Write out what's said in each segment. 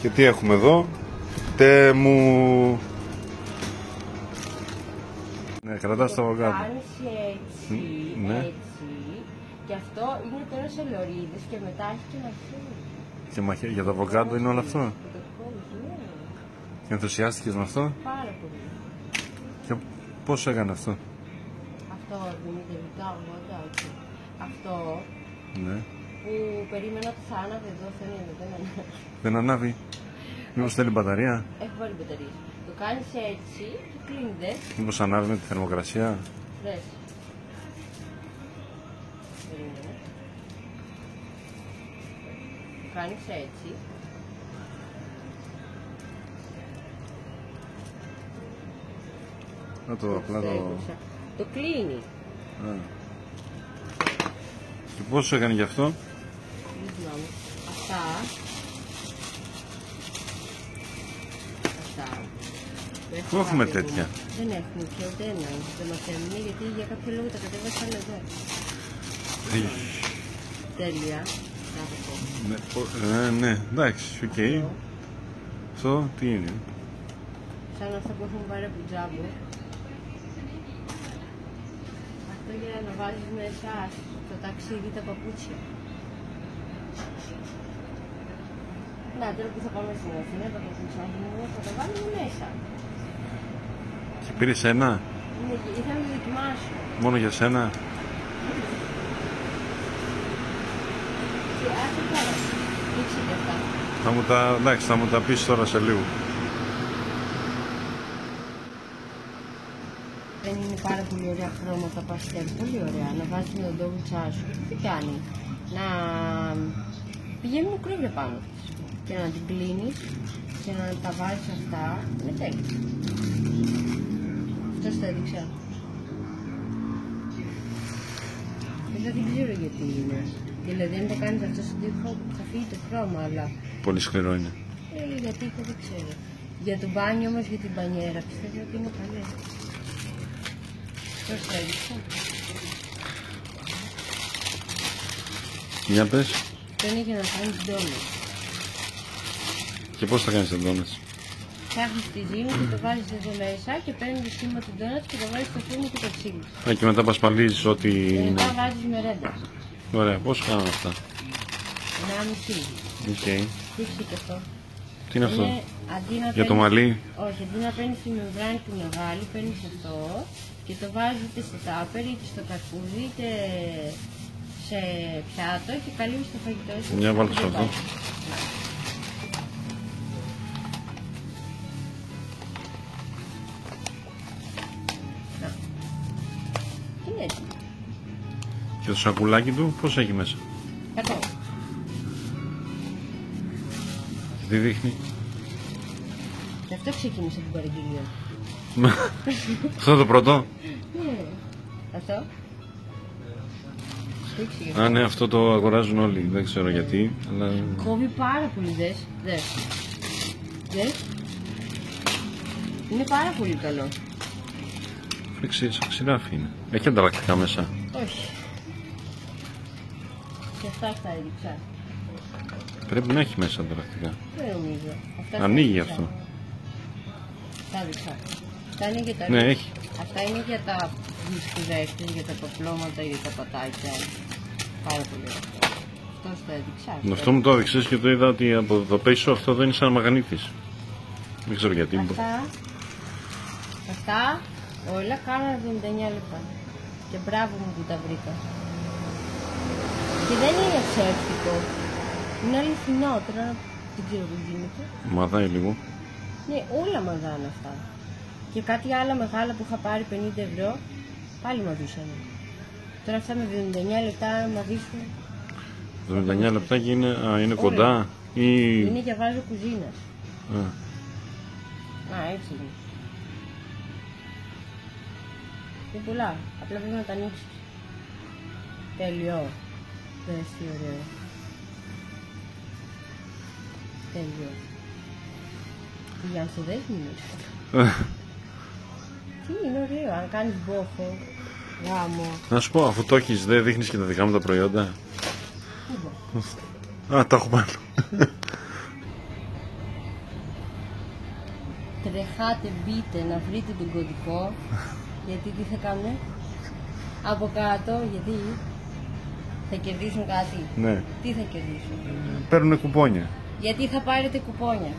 Και τι έχουμε εδώ? Τέμου. Ναι, κρατάς το αβοκάντο. Κάνεις έτσι, Ναι. έτσι. Και αυτό είναι τώρα σε λωρίδες και μετά έχει και μαχαίρι. Και μαχαίρι για το αβοκάντο είναι όλο αυτό. Το κόβεις, ναι. Και ενθουσιάστηκες με αυτό? Πάρα πολύ. Και πόσο έκανε αυτό? Αυτό Δημήτρη, το 80 έτσι. Αυτό Ναι. που περίμενα ότι θα άναβε εδώ, δεν ανάβει. Δεν ανάβει. Μήπως θέλει μπαταρία? Έχω βάλει μπαταρίες. Το κάνεις έτσι και κλείνεται. Μήπως ανάβει με τη θερμοκρασία? Δες. Περίμενε. Το κάνεις έτσι. Να το απλά το... Στέκουσα. Το κλείνει. Α. Και πόσο έκανε γι' αυτό? Δεν θυμάμαι. Αυτά. Αυτά. Δεν Πού έχουμε κάποιο τέτοια? που- Δεν έχουμε πια ούτε ένα. Δεν μαθαίνουμε γιατί για κάποιο λόγο τα κατέβασαν εδώ. Τέλεια. Θα το πω. Ναι, εντάξει, οκ. Αυτό τι είναι? Σαν αυτά που έχουμε πάρει από τον Τζάμπο. Αυτό για να βάζεις μέσα στο ταξίδι τα παπούτσια. Να, τώρα που θα πάμε στην Αθήνα, τα παπούτσια μου θα τα βάλουμε μέσα. Και πήρες ένα? Ναι, ήθελα να το δοκιμάσω. Μόνο για σένα? Και άσε τώρα. Δείξε και αυτά. Εντάξει, θα μου τα πεις τώρα σε λίγο. Δεν είναι πάρα πολύ ωραία χρώματα παστέλ, πολύ ωραία. Να βάζεις με τον ντόβουτσά σου. Τι κάνει? Να πηγαίνουν μικρόβια πάνω της. Και να την κλείνεις και να τα βάζεις αυτά. Είναι τέλειο. Αυτό το έδειξα. Δεν ξέρω γιατί είναι. Δηλαδή αν τα κάνεις αυτό στον τοίχο θα φύγει το χρώμα, αλλά Πολύ σκληρό είναι. γιατί δεν ξέρω. Για το μπάνιο όμως, για την μπανιέρα, πιστεύω ότι είναι καλή. Πώς θα έδειξα? Για πες. Αυτό είναι για να κάνεις ντόνατ. Και πώς θα κάνεις εντόνες? Φτιάχνεις τη ζύμη και το βάζεις εδώ μέσα και παίρνεις το σχήμα του ντόνατ και το βάζεις στο φούρνο και το ψήνεις. Α, και μετά πασπαλίζεις ό,τι Και είναι. μετά βάζεις μερέντα. Ωραία, πώς κάνουν αυτά? 1,5. Οκ. Δείξε και αυτό. Τι είναι αυτό? Αντί να Για το παίρνεις- μαλλί? Όχι, αντί να παίρνεις τη μεμβράνη του μεγάλη, παίρνεις αυτό και το βάζεις είτε στο τάπερ, είτε στο καρπούζι, είτε σε πιάτο και καλύβεις το φαγητό σου. Για βάλτε και σε το αυτό. βάζεις. Να. Να. Τι είναι έτσι? Και το σακουλάκι του πώς έχει μέσα? Κάτω. Τι δείχνει? Και αυτό ξεκίνησε την παραγγελία. Αυτό το πρώτο? Ναι. Αυτό. Δείξε και Α, ναι, αυτό το αγοράζουν όλοι. Δεν ξέρω γιατί, αλλά... κόβει πάρα πολύ, δες. Δες. Είναι πάρα πολύ καλό. Ξηράφι είναι. Έχει ανταλλακτικά μέσα. Όχι. Και αυτά θα έδειξα. Πρέπει να έχει μέσα ανταλλακτικά. Δεν νομίζω. Αυτά θα Ανοίγει έδειξα. αυτό. Θα έδειξα. Αυτά είναι για τα... Ναι, έχει. Αυτά είναι για τα μπισκουδέκτες, για τα παπλώματα, για τα πατάκια. Πάρα πολύ ωραία. Αυτό το έδειξα. Αυτό μου το έδειξες και το είδα ότι από το πίσω αυτό δεν είναι σαν μαγανίτης. Δεν ξέρω γιατί. Αυτά όλα κάνανε 79 λεπτά. Και μπράβο μου που τα βρήκα. Και δεν είναι ψεύτικο. Είναι αληθινό τώρα. Δεν ξέρω τι γίνεται. Μαδάει λίγο. Ναι, όλα μαδάνε αυτά. Και κάτι άλλα μεγάλα που είχα πάρει 50 ευρώ, πάλι μαδούσανε. Τώρα αυτά με 79 λεπτά να μαδίσουν. 79 λεπτά και είναι κοντά ή... Είναι για βάζο κουζίνας. Α, Έτσι είναι. Είναι πολλά. Απλά πρέπει να τα ανοίξεις. Τέλειο. Δες τι ωραίο. Τέλειο. Για να στο δέσμι είναι. Τι είναι ωραίο. Αν κάνεις μπόχο, γάμο. να σου πω, αφού το έχεις, δεν δείχνεις και τα δικά μου τα προϊόντα? Πού. Α, τα έχω πάνω. τρεχάτε, μπείτε να βρείτε τον κωδικό. Γιατί τι θα κάνουνε? Από κάτω, γιατί θα κερδίσουν κάτι. Ναι. Τι θα κερδίσουν? Παίρνουν κουπόνια. Γιατί θα πάρετε κουπόνια.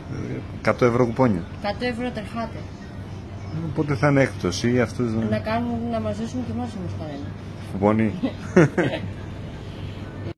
100 ευρώ κουπόνια. 100 ευρώ τρεχάτε. Οπότε θα είναι έκπτωση ή αυτούς Να μας δώσουν και εμάς όμως κανένα. κουπόνι.